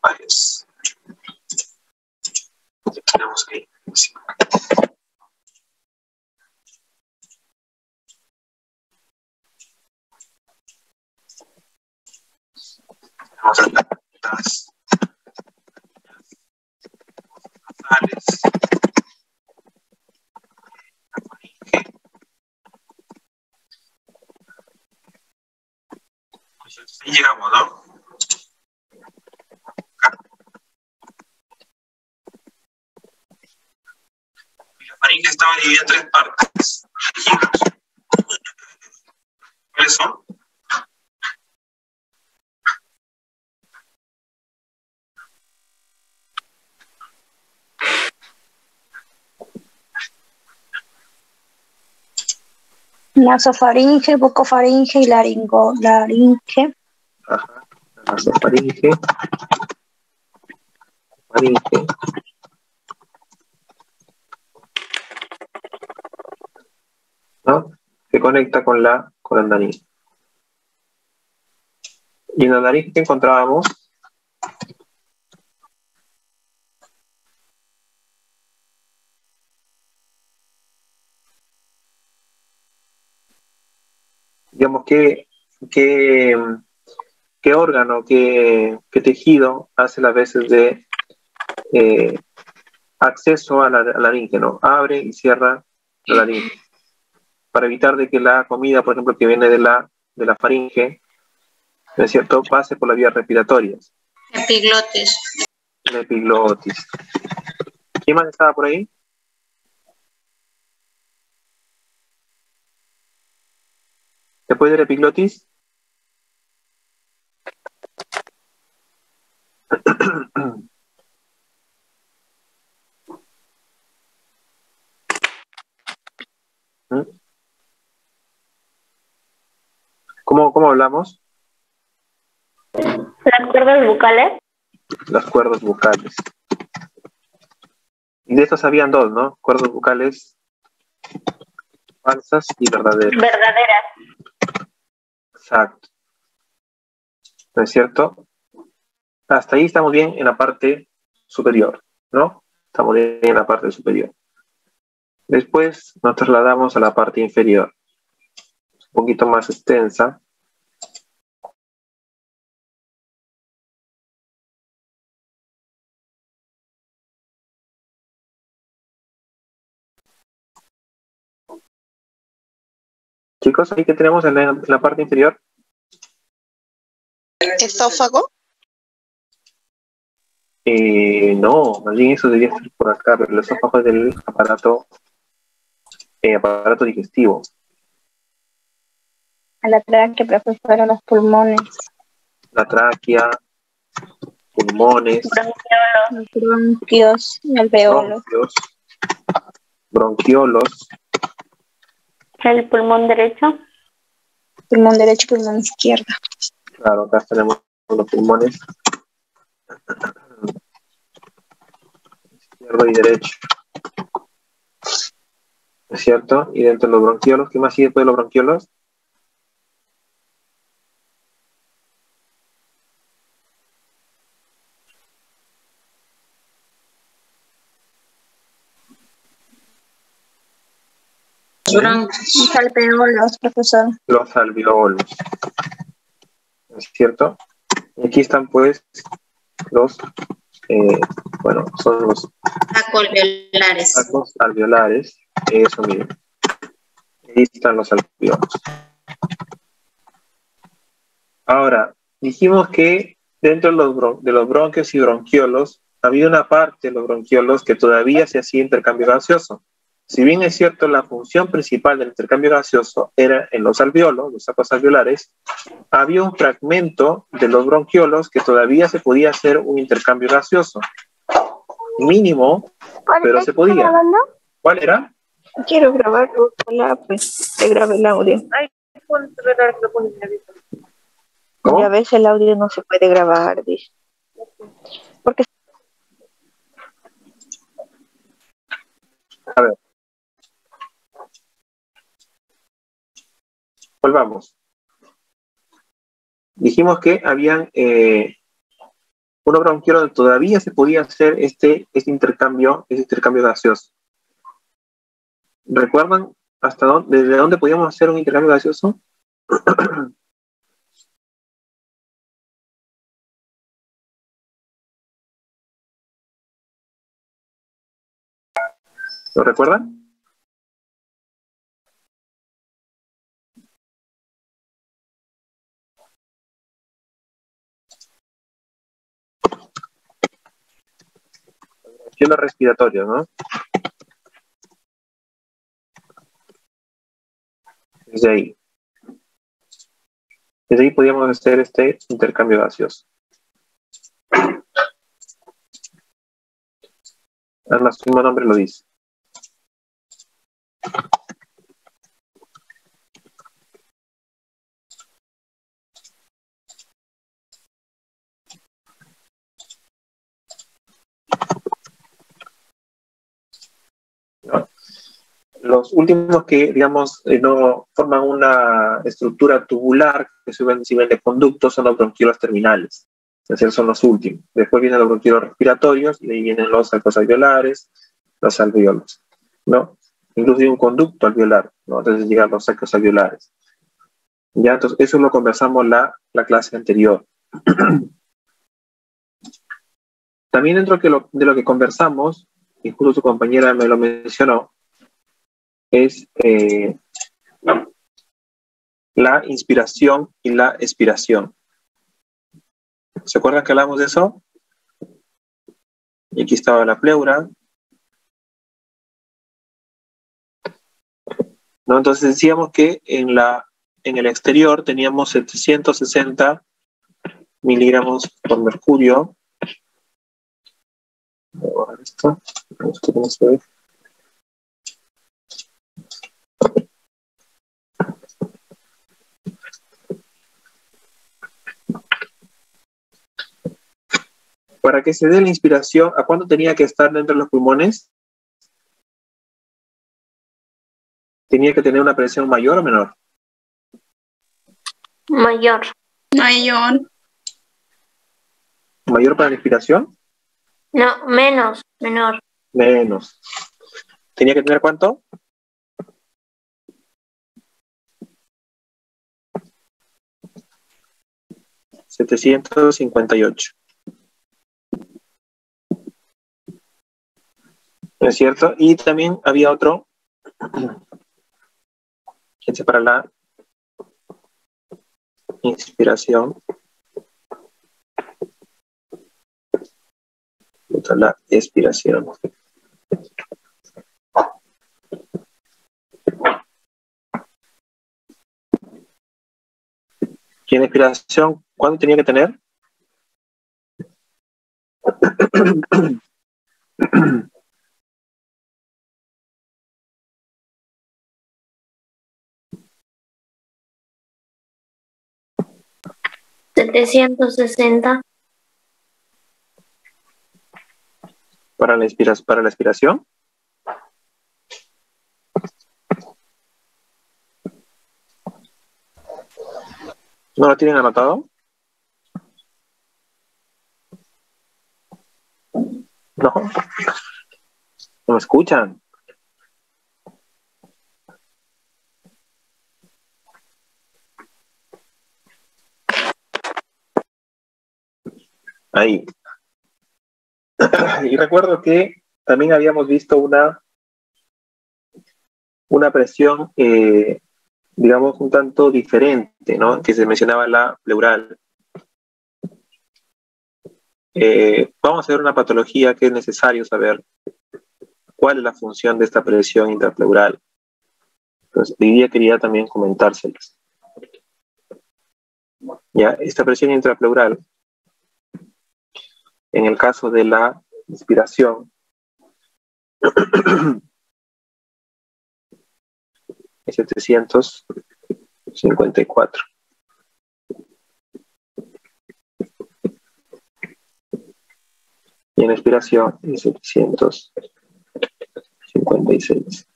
varios. Tenemos que tenemos las nasales, la faringe. Ahí llegamos, ¿no? La faringe estaba dividida en tres partes. ¿Cuáles son? Nasofaringe, bucofaringe y laringe. Ajá. Nasofaringe, faringe. ¿No? Se conecta con la nariz. Y en la nariz que encontrábamos digamos qué órgano, qué tejido hace las veces de acceso a la laringe, ¿no? Abre y cierra la laringe para evitar de que la comida, por ejemplo, que viene de la faringe, ¿no es cierto?, pase por las vías respiratorias. Epiglotis. La epiglotis. ¿Quién más estaba por ahí? Después de la epiglotis. ¿Cómo hablamos? Las cuerdas bucales. Las cuerdas bucales. Y de estas habían dos, ¿no? Cuerdas bucales falsas y verdaderas. Verdaderas. Exacto. ¿No es cierto? Hasta ahí estamos bien en la parte superior, ¿no? Estamos bien en la parte superior. Después nos trasladamos a la parte inferior, un poquito más extensa. Chicos, ahí que tenemos en la parte inferior. Esófago. No, más bien eso debería estar por acá, pero el esófago es del aparato digestivo. A la tráquea, profesora, los pulmones. La tráquea, pulmones, Bronquios, alveolos. Bronquiolos. El pulmón derecho. Pulmón derecho, pulmón izquierdo. Claro, acá tenemos los pulmones izquierdo y derecho. ¿Es cierto? Y dentro de los bronquiolos, ¿qué más sigue después de los bronquiolos? Los alveolos, profesor. Los alveolos. ¿Es cierto? Y aquí están pues los, son los sacos alveolares. Eso, miren. Ahí están los alveolos. Ahora, dijimos que dentro de los bronquios y bronquiolos había una parte de los bronquiolos que todavía se hacía intercambio gaseoso. Si bien es cierto, la función principal del intercambio gaseoso era en los alveolos, los sacos alveolares, había un fragmento de los bronquiolos que todavía se podía hacer un intercambio gaseoso. Mínimo, pero se podía. Grabando? ¿Cuál era? Quiero grabar, hola, pues te grabé el audio. ¿Cómo? Ya ves, el audio no se puede grabar, dice. Porque a ver. Volvamos. Dijimos que habían Una bronquiolo donde todavía se podía hacer este intercambio gaseoso. ¿Recuerdan desde dónde podíamos hacer un intercambio gaseoso? ¿Lo recuerdan? Bronquiolos respiratorios, ¿no? Desde ahí. Desde ahí podíamos hacer este intercambio gaseoso. Además, su mismo nombre lo dice. ¿No? Los últimos que, digamos, no forman una estructura tubular que suben de conductos son los bronquiolos terminales. Es decir, son los últimos. Después vienen los bronquiolos respiratorios y de ahí vienen los alveolares, los alveolos, ¿no? Incluso hay un conducto alveolar, ¿no? Entonces llegan los sacos alveolares. Ya, entonces eso lo conversamos la clase anterior. También dentro de lo que conversamos, y justo su compañera me lo mencionó, es la inspiración y la expiración. ¿Se acuerdan que hablamos de eso? Y aquí estaba la pleura, ¿no? Entonces decíamos que en el exterior teníamos 760 miligramos por mercurio. Voy a borrar esto. ¿Cómo se ve? Para que se dé la inspiración, ¿a cuánto tenía que estar dentro de los pulmones? ¿Tenía que tener una presión mayor o menor? Mayor. Mayor. ¿Mayor para la inspiración? No, menos, menor. Menos. ¿Tenía que tener cuánto? $758. ¿No es cierto? Y también había otro, que es para la inspiración, contra la expiración. ¿Y en expiración cuánto tenía que tener? $760. Para la expiración. ¿No lo tienen anotado? No. ¿No me escuchan? Ahí. Y recuerdo que también habíamos visto una presión, digamos, un tanto diferente, ¿no? Que se mencionaba la pleural. Vamos a hacer una patología que es necesario saber cuál es la función de esta presión intrapleural. Entonces, hoy día quería también comentárselas. Ya, esta presión intrapleural, en el caso de la inspiración, es 754. Y en expiración es 756.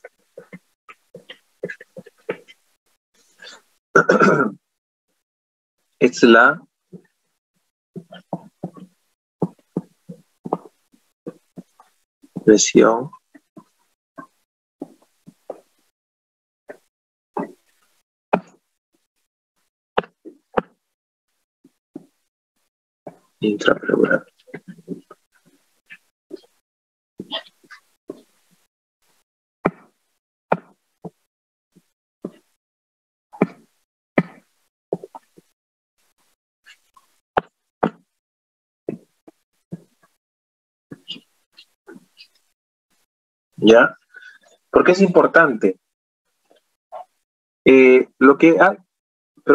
Esta es la Presión intrapleural. ¿Ya? ¿Por qué es importante? Pero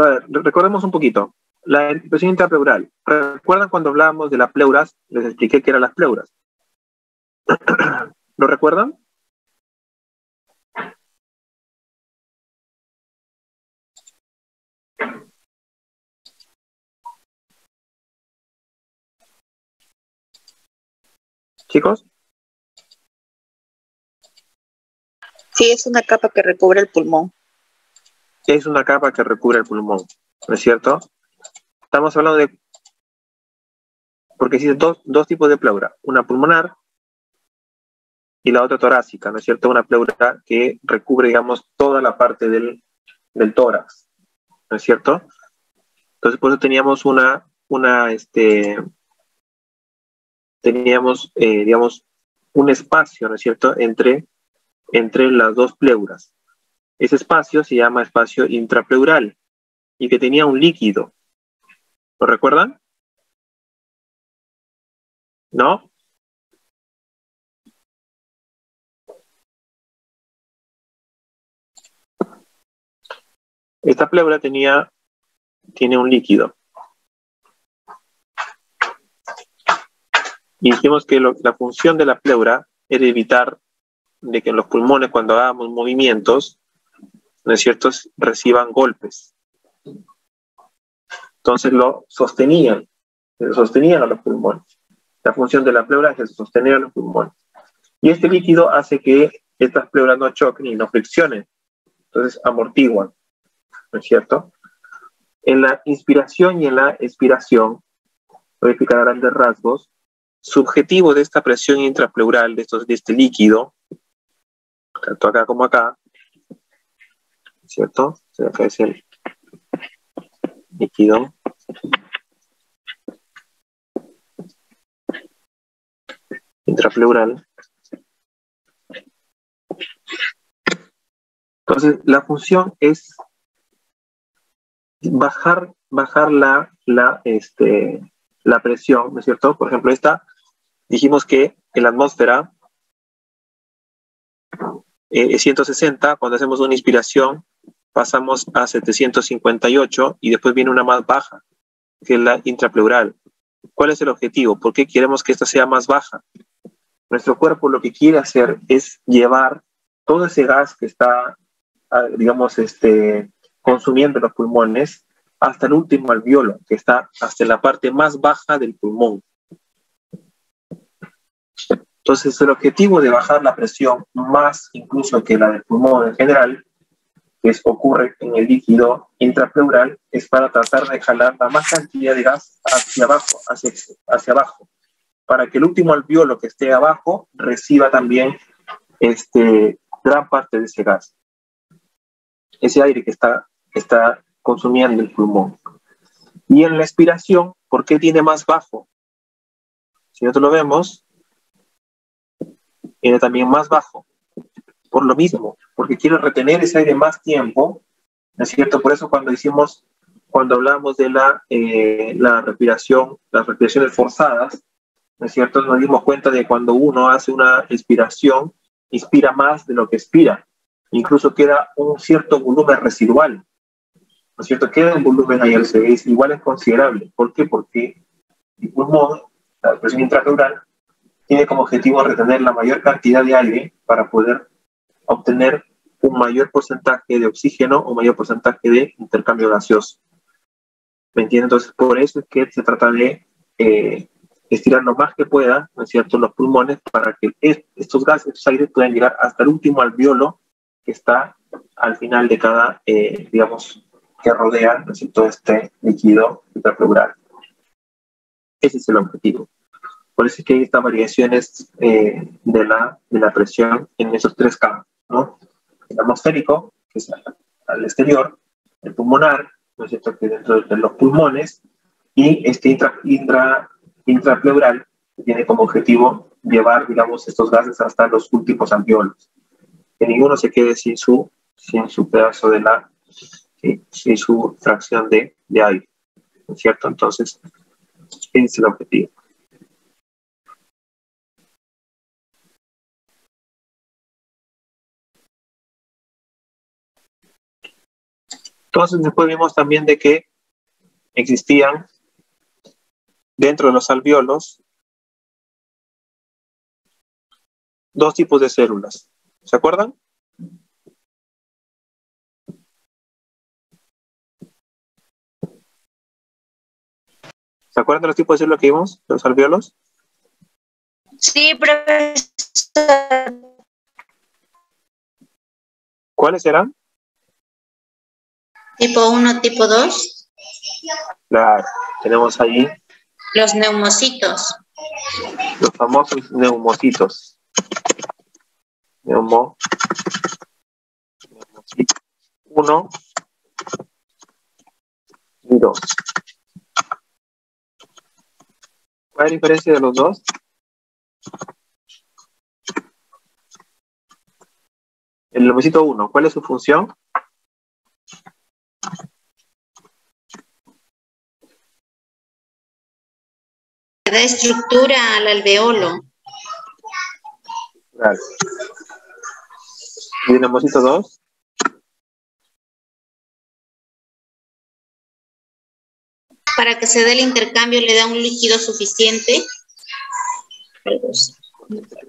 a ver, recordemos un poquito. La presión intrapleural. ¿Recuerdan cuando hablábamos de las pleuras? Les expliqué qué eran las pleuras. ¿Lo recuerdan? ¿Chicos? Sí, es una capa que recubre el pulmón. Es una capa que recubre el pulmón, ¿no es cierto? Estamos hablando de... Porque existen dos tipos de pleura. Una pulmonar y la otra torácica, ¿no es cierto? Una pleura que recubre, digamos, toda la parte del tórax, ¿no es cierto? Entonces, por eso teníamos digamos, un espacio, ¿no es cierto?, entre las dos pleuras. Ese espacio se llama espacio intrapleural y que tenía un líquido. ¿Lo recuerdan? ¿No? Esta pleura tiene un líquido. Y dijimos que la función de la pleura era evitar de que en los pulmones, cuando hagamos movimientos, ¿no es cierto?, reciban golpes. Entonces lo sostenían a los pulmones. La función de la pleura es sostener a los pulmones. Y este líquido hace que estas pleuras no choquen y no flexionen. Entonces amortiguan, ¿no es cierto? En la inspiración y en la expiración, voy a explicar a grandes rasgos, su objetivo de esta presión intrapleural, de este líquido, tanto acá como acá, ¿cierto? Acá es el líquido. Intrapleural. Entonces, la función es bajar la presión, ¿no es cierto? Por ejemplo, dijimos que en la atmósfera es 160, cuando hacemos una inspiración pasamos a 758 y después viene una más baja, que es la intrapleural. ¿Cuál es el objetivo? ¿Por qué queremos que esta sea más baja? Nuestro cuerpo lo que quiere hacer es llevar todo ese gas que está, digamos, consumiendo los pulmones hasta el último alveolo, que está hasta la parte más baja del pulmón. Entonces, el objetivo de bajar la presión más incluso que la del pulmón en general, que ocurre en el líquido intrapleural, es para tratar de jalar la más cantidad de gas hacia abajo, para que el último alveolo que esté abajo reciba también gran parte de ese gas, ese aire que está consumiendo el pulmón. Y en la expiración, ¿por qué tiene más bajo? Si nosotros lo vemos, tiene también más bajo, por lo mismo, porque quiere retener ese aire más tiempo, ¿no es cierto? Por eso cuando hablamos de las respiraciones forzadas, ¿no es cierto?, nos dimos cuenta de cuando uno hace una expiración, inspira más de lo que expira, incluso queda un cierto volumen residual, ¿no es cierto? Queda un volumen ahí, igual es considerable. ¿Por qué? Porque el pulmón, la presión intrapleural, tiene como objetivo retener la mayor cantidad de aire para poder obtener un mayor porcentaje de oxígeno o mayor porcentaje de intercambio gaseoso. ¿Me entienden? Entonces, por eso es que se trata de estirar lo más que pueda, ¿no es cierto?, los pulmones para que estos gases, estos aires puedan llegar hasta el último alveolo que está al final de cada, digamos, que rodea, ¿no es cierto?, este líquido intrapleural. Ese es el objetivo. Por eso es que hay estas variaciones de la presión en esos tres campos, ¿no? El atmosférico, que es al exterior, el pulmonar, ¿no es cierto?, que dentro de los pulmones, y este intrapleural, que tiene como objetivo llevar, digamos, estos gases hasta los últimos alveolos. Que ninguno se quede sin su pedazo de sin su fracción de aire, ¿no es cierto? Entonces, ese es el objetivo. Entonces, después vimos también de que existían dentro de los alveolos dos tipos de células. ¿Se acuerdan? ¿Se acuerdan de los tipos de células que vimos, los alveolos? Sí, profesor. ¿Cuáles eran? Tipo 1, tipo 2. Claro, tenemos ahí Los neumocitos. los famosos neumocitos. Neumocitos 1 y 2. ¿Cuál es la diferencia de los dos? El neumocito 1, ¿cuál es su función? Da estructura al alveolo. Claro. ¿Y el neumocito 2? Para que se dé el intercambio le da un líquido suficiente.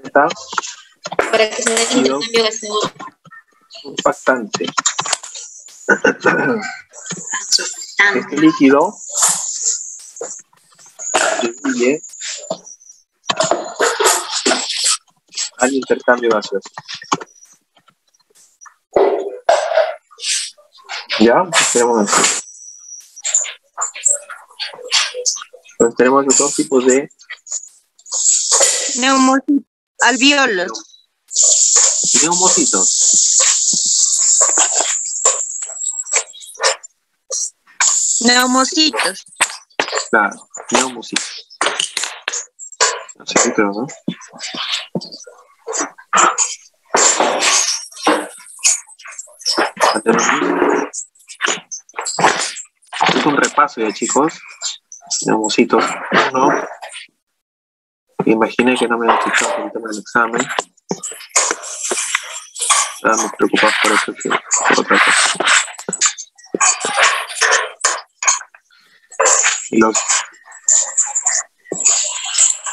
Está Para que se dé el intercambio gaseoso. surfactante. Este líquido contribuye al intercambio gaseoso. ¿Ya? Tenemos esto. Entonces tenemos los dos tipos de Neumocitos. Alveolos. neumocitos. Neumocitos. Claro, neumocitos. No sé qué creo, ¿no? Es un repaso ya, chicos. Neumocitos 1. Imaginé que no me han escuchado con el tema del examen. Estaba muy preocupado por eso que por otra cosa. Y los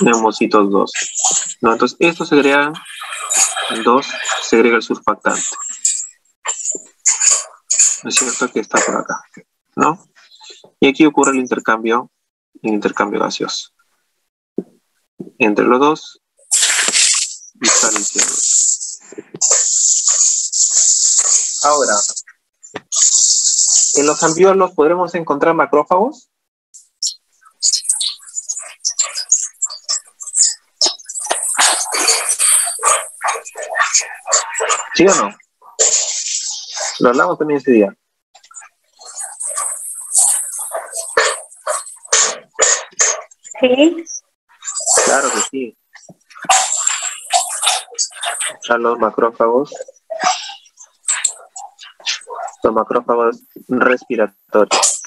neumocitos 2. ¿No? Entonces, estos se agregan en 2, se agrega el surfactante. ¿No es cierto? Que está por acá, ¿no? Y aquí ocurre el intercambio gaseoso entre los dos y sale el CO2. Ahora, en los alveolos podremos encontrar macrófagos. ¿Sí o no? Lo hablamos también ese día. Sí. Claro que sí. Están los macrófagos respiratorios.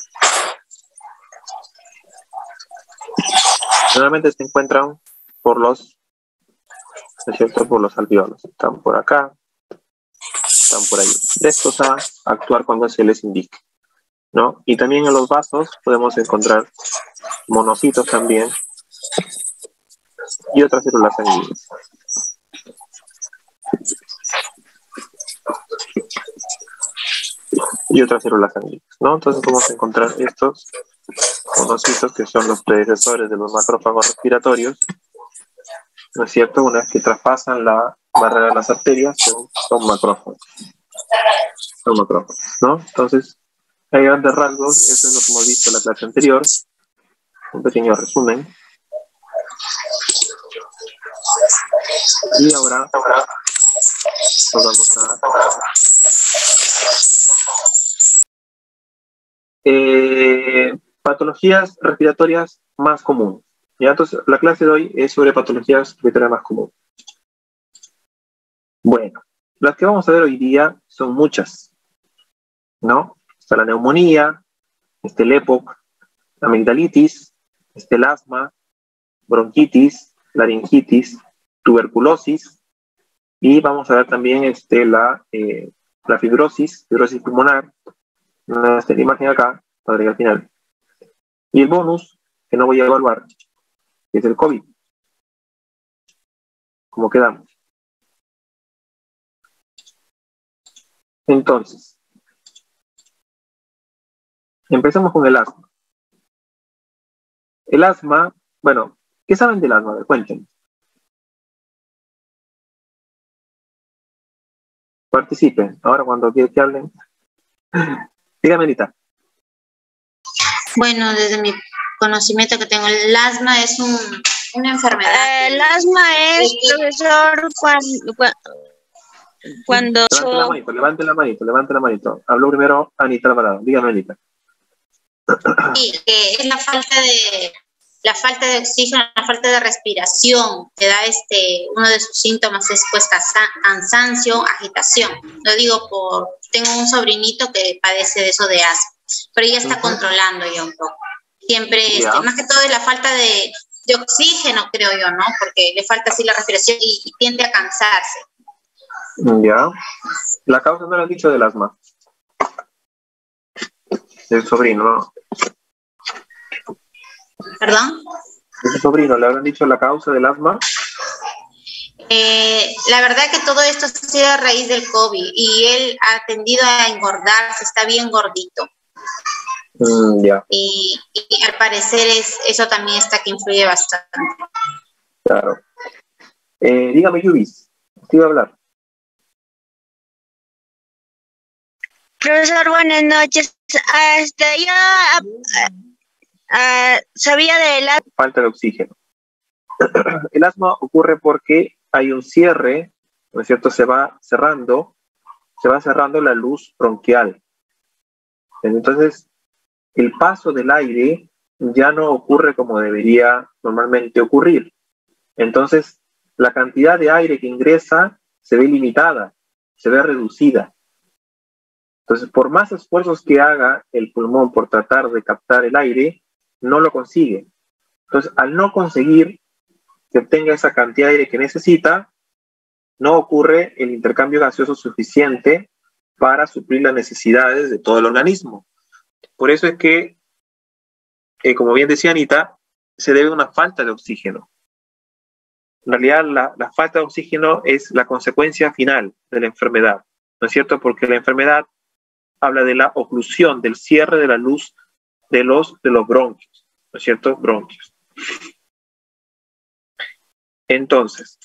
Normalmente se encuentran por los, ¿no es cierto?, por los alveolos. Están por acá, están por ahí. Prestos a actuar cuando se les indique, ¿no? Y también en los vasos podemos encontrar monocitos también y otras células sanguíneas. ¿No? Entonces vamos a encontrar estos monocitos que son los predecesores de los macrófagos respiratorios, ¿no es cierto? Una vez que traspasan la barrera de las arterias, son macrófagos. Son macrófagos, ¿no? Entonces, a grandes rasgos, eso es lo que hemos visto en la clase anterior. Un pequeño resumen. Y ahora nos vamos a patologías respiratorias más comunes. ¿Ya? Entonces, la clase de hoy es sobre patologías respiratorias más comunes. Bueno, las que vamos a ver hoy día son muchas, ¿no? Está la neumonía, está el EPOC, la amigdalitis, está el asma, bronquitis, laringitis, tuberculosis, y vamos a ver también la fibrosis pulmonar, la imagen acá, para al final. Y el bonus, que no voy a evaluar, que es el COVID. ¿Cómo quedamos? Entonces, empezamos con el asma. El asma, bueno, ¿qué saben del asma? A ver, cuéntenme. Participen. Ahora cuando quieren que hablen. Dígame, Anita. Bueno, desde mi conocimiento que tengo, el asma es una enfermedad. El asma es, profesor, cuando... Levante la manito. Habló primero Anita Alvarado. Dígame, Anita. Sí, que es la falta de oxígeno, la falta de respiración, que da uno de sus síntomas es pues cansancio, agitación. Lo digo tengo un sobrinito que padece de eso de asma, pero ya está controlando ya un poco. Siempre, más que todo es la falta de oxígeno, creo yo, ¿no? Porque le falta así la respiración y tiende a cansarse. Ya. La causa no lo han dicho del asma. Del sobrino, ¿no? ¿Perdón? ¿De su sobrino le habrán dicho la causa del asma? La verdad que todo esto ha sido a raíz del COVID y él ha tendido a engordarse, está bien gordito. Ya. Y al parecer eso también está que influye bastante. Claro. Dígame, Yubis, te iba a hablar. Profesor, buenas noches. Yo sabía de la falta de oxígeno. El asma ocurre porque hay un cierre, ¿no es cierto? Se va cerrando la luz bronquial. Entonces, el paso del aire ya no ocurre como debería normalmente ocurrir. Entonces, la cantidad de aire que ingresa se ve limitada, se ve reducida. Entonces, por más esfuerzos que haga el pulmón por tratar de captar el aire, no lo consigue. Entonces, al no conseguir que obtenga esa cantidad de aire que necesita, no ocurre el intercambio gaseoso suficiente para suplir las necesidades de todo el organismo. Por eso es que, como bien decía Anita, se debe a una falta de oxígeno. En realidad, la falta de oxígeno es la consecuencia final de la enfermedad, ¿no es cierto? Porque la enfermedad habla de la oclusión, del cierre de la luz de los bronquios, ¿no es cierto? Bronquios. Entonces,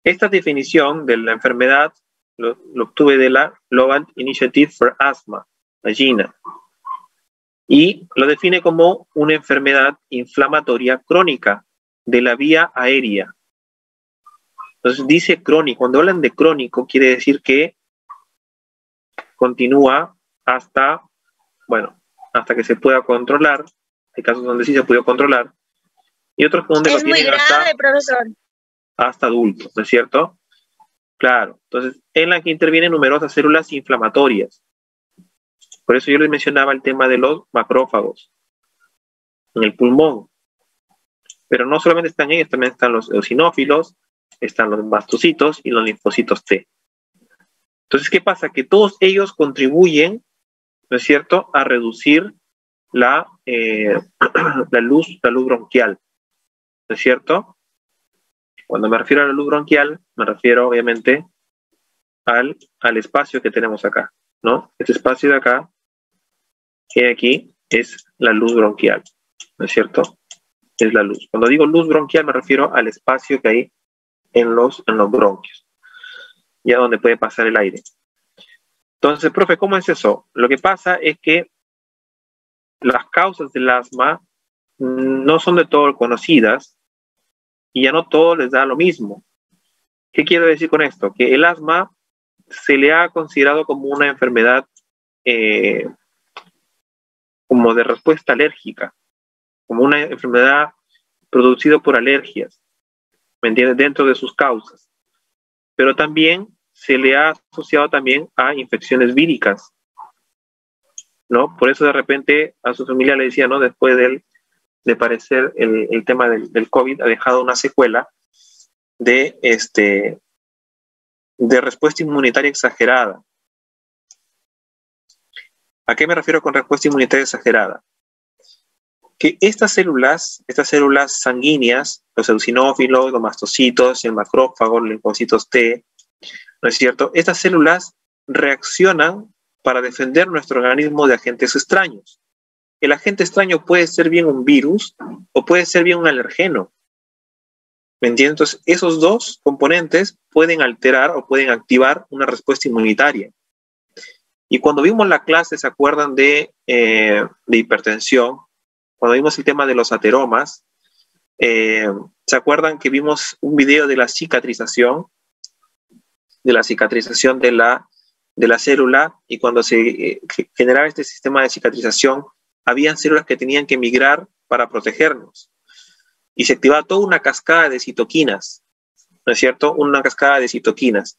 esta definición de la enfermedad lo obtuve de la Global Initiative for Asthma, la GINA, y lo define como una enfermedad inflamatoria crónica de la vía aérea. Entonces dice crónico. Cuando hablan de crónico, quiere decir que continúa hasta que se pueda controlar. Hay casos donde sí se puede controlar y otros donde lo tienen hasta adultos, ¿no es cierto? Claro. Entonces, en la que intervienen numerosas células inflamatorias. Por eso yo les mencionaba el tema de los macrófagos en el pulmón. Pero no solamente están ellos, también están los eosinófilos, están los mastocitos y los linfocitos T. Entonces, ¿qué pasa? Que todos ellos contribuyen, ¿no es cierto?, a reducir la luz bronquial, ¿no es cierto? Cuando me refiero a la luz bronquial, me refiero obviamente al espacio que tenemos acá, ¿no? Este espacio de acá, que hay aquí, es la luz bronquial, ¿no es cierto? Es la luz. Cuando digo luz bronquial me refiero al espacio que hay en los bronquios, ya donde puede pasar el aire. Entonces, profe, ¿cómo es eso? Lo que pasa es que las causas del asma no son de todo conocidas y ya no todo les da lo mismo. ¿Qué quiero decir con esto? Que el asma se le ha considerado como una enfermedad como de respuesta alérgica, como una enfermedad producida por alergias, ¿me entiendes? Dentro de sus causas. Pero también se le ha asociado también a infecciones víricas, ¿no? Por eso de repente a su familia le decía, ¿no? Después de parecer el tema del COVID, ha dejado una secuela de respuesta inmunitaria exagerada. ¿A qué me refiero con respuesta inmunitaria exagerada? Que estas células sanguíneas, los eosinófilos, los mastocitos, el macrófago, los linfocitos T, ¿no es cierto? Estas células reaccionan para defender nuestro organismo de agentes extraños. El agente extraño puede ser bien un virus o puede ser bien un alergeno. ¿Me entiendes? Entonces, esos dos componentes pueden alterar o pueden activar una respuesta inmunitaria. Y cuando vimos la clase, ¿se acuerdan de hipertensión? Cuando vimos el tema de los ateromas, ¿se acuerdan que vimos un video de la cicatrización de la célula? Y cuando se generaba este sistema de cicatrización, habían células que tenían que migrar para protegernos. Y se activaba toda una cascada de citoquinas, ¿no es cierto? Una cascada de citoquinas.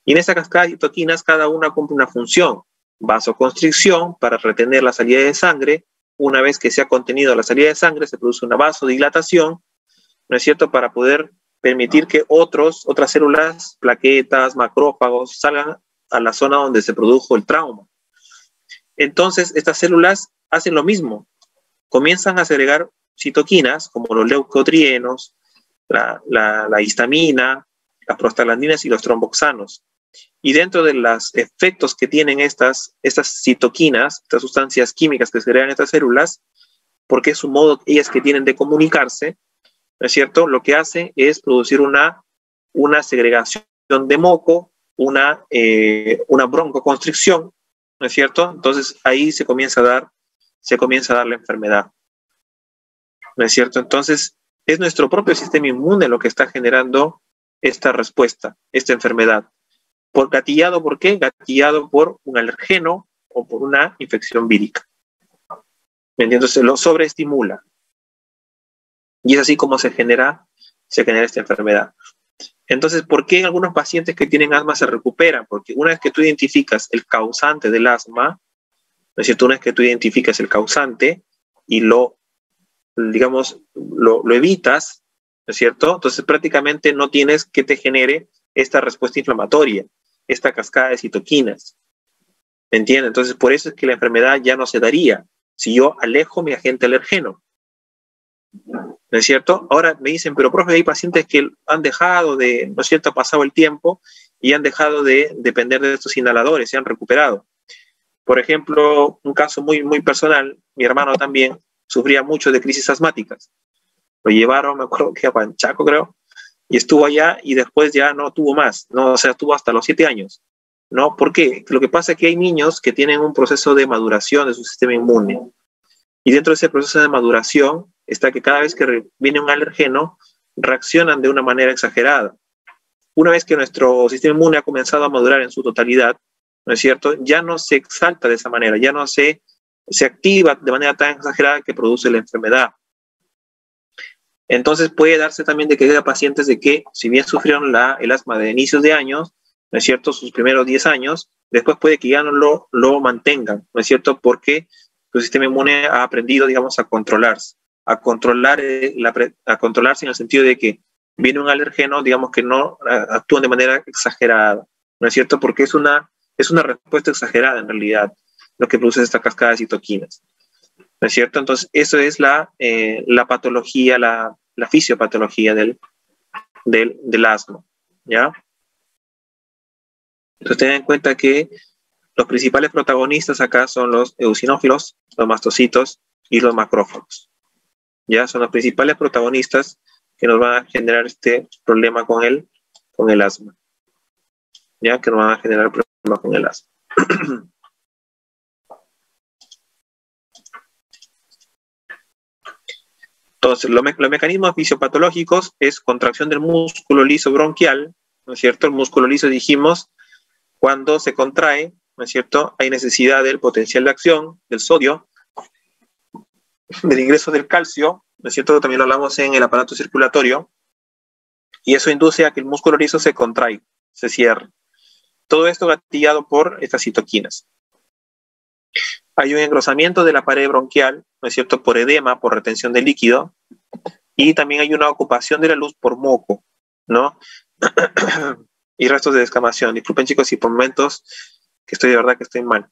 Y en esa cascada de citoquinas, cada una cumple una función. Vasoconstricción, para retener la salida de sangre. Una vez que se ha contenido la salida de sangre, se produce una vasodilatación, ¿no es cierto?, para poder permitir que otras células, plaquetas, macrófagos, salgan a la zona donde se produjo el trauma. Entonces, estas células hacen lo mismo. Comienzan a segregar citoquinas, como los leucotrienos, la histamina, las prostaglandinas y los tromboxanos. Y dentro de los efectos que tienen estas citoquinas, estas sustancias químicas que segregan estas células, porque es un modo ellas que tienen de comunicarse, ¿no es cierto?, lo que hace es producir una segregación de moco, una broncoconstricción, ¿no es cierto? Entonces ahí se comienza a dar la enfermedad, ¿no es cierto? Entonces es nuestro propio sistema inmune lo que está generando esta respuesta, esta enfermedad. ¿Gatillado por qué? Gatillado por un alergeno o por una infección vírica. Entonces lo sobreestimula. Y es así como se genera esta enfermedad. Entonces, ¿por qué algunos pacientes que tienen asma se recuperan? Porque una vez que tú identificas el causante del asma, ¿no es cierto? Una vez que tú identificas el causante y lo evitas, ¿no es cierto? Entonces prácticamente no tienes que te genere esta respuesta inflamatoria, esta cascada de citoquinas. ¿Me entiendes? Entonces por eso es que la enfermedad ya no se daría si yo alejo mi agente alergeno. ¿No es cierto? Ahora me dicen, pero profe, hay pacientes que han dejado de, ¿no es cierto?, ha pasado el tiempo y han dejado de depender de estos inhaladores, se han recuperado. Por ejemplo, un caso muy, muy personal, mi hermano también sufría mucho de crisis asmáticas. Lo llevaron, me acuerdo que a Panchaco, creo, y estuvo allá y después ya no tuvo más, ¿no? O sea, estuvo hasta los 7 años, ¿no? ¿Por qué? Lo que pasa es que hay niños que tienen un proceso de maduración de su sistema inmune. Y dentro de ese proceso de maduración está que cada vez que viene un alergeno, reaccionan de una manera exagerada. Una vez que nuestro sistema inmune ha comenzado a madurar en su totalidad, ¿no es cierto?, ya no se exalta de esa manera, ya no se activa de manera tan exagerada que produce la enfermedad. Entonces puede darse también de que haya pacientes de que, si bien sufrieron el asma de inicios de años, ¿no es cierto?, sus primeros 10 años, después puede que ya no lo mantengan, ¿no es cierto?, porque su sistema inmune ha aprendido, digamos, a controlarse, a controlarse en el sentido de que viene un alergeno, digamos, que no actúan de manera exagerada, ¿no es cierto?, porque es una respuesta exagerada en realidad, lo que produce esta cascada de citoquinas, ¿no es cierto? Entonces, eso es la patología, la fisiopatología del asma, ¿ya? Entonces, ten en cuenta que los principales protagonistas acá son los eosinófilos, los mastocitos y los macrófagos, ¿ya? Son los principales protagonistas que nos van a generar este problema con el asma, ¿ya? Que nos van a generar problema con el asma. Entonces, los mecanismos fisiopatológicos es contracción del músculo liso bronquial, ¿no es cierto? El músculo liso, dijimos, cuando se contrae, ¿no es cierto? Hay necesidad del potencial de acción, del sodio, del ingreso del calcio, ¿no es cierto? También lo hablamos en el aparato circulatorio, y eso induce a que el músculo liso se contraiga, se cierre. Todo esto gatillado por estas citoquinas. Hay un engrosamiento de la pared bronquial, ¿no es cierto?, por edema, por retención de líquido, y también hay una ocupación de la luz por moco, ¿no? Y restos de descamación. Disculpen, chicos, si por momentos que estoy de verdad que estoy mal.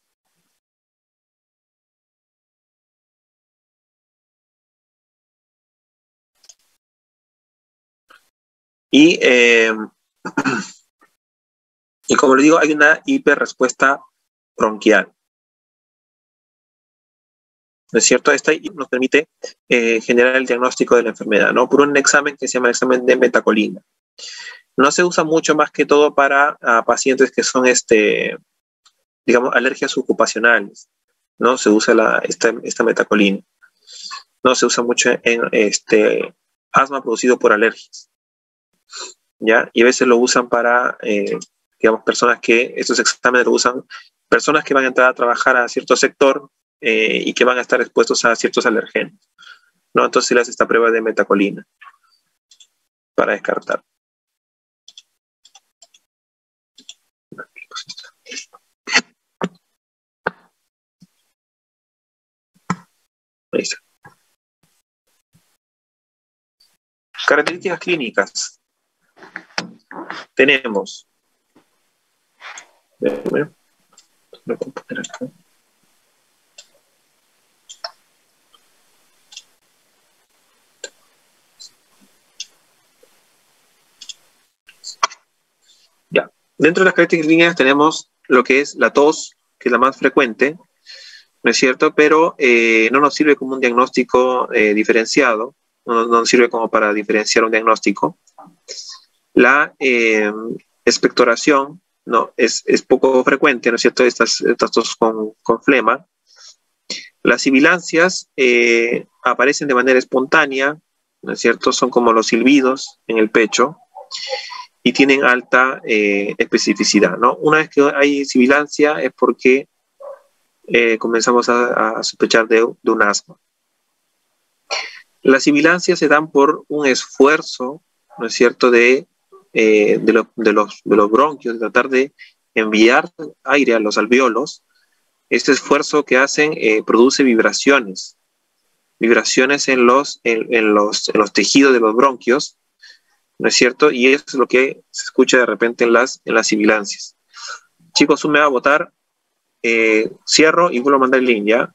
Y como les digo, hay una hiperrespuesta bronquial. ¿No es cierto? Esta nos permite generar el diagnóstico de la enfermedad, ¿no? Por un examen que se llama el examen de metacolina. No se usa mucho más que todo para pacientes que son, digamos, alergias ocupacionales, ¿no? Se usa esta metacolina. No se usa mucho en asma producido por alergias, ¿ya? Y a veces lo usan para, digamos, personas que, estos exámenes lo usan, personas que van a entrar a trabajar a cierto sector y que van a estar expuestos a ciertos alergenos, ¿no? Entonces se le hace esta prueba de metacolina para descartar. Ahí está. Características clínicas. Tenemos. Déjame, lo puedo poner acá. Ya. Dentro de las características clínicas tenemos lo que es la tos, que es la más frecuente, ¿no es cierto? Pero no nos sirve como un diagnóstico diferenciado, no nos sirve como para diferenciar un diagnóstico. La expectoración, ¿no? Es poco frecuente, ¿no es cierto? Estas tos con flema. Las sibilancias aparecen de manera espontánea, ¿no es cierto? Son como los silbidos en el pecho y tienen alta especificidad, ¿no? Una vez que hay sibilancia es porque comenzamos a sospechar de un asma. Las sibilancias se dan por un esfuerzo, ¿no es cierto?, de los bronquios, de tratar de enviar aire a los alvéolos. Este esfuerzo que hacen produce vibraciones en los tejidos de los bronquios, ¿no es cierto? Y eso es lo que se escucha de repente en las sibilancias. Chicos, me va a botar, cierro y vuelvo a mandar el link, ¿ya?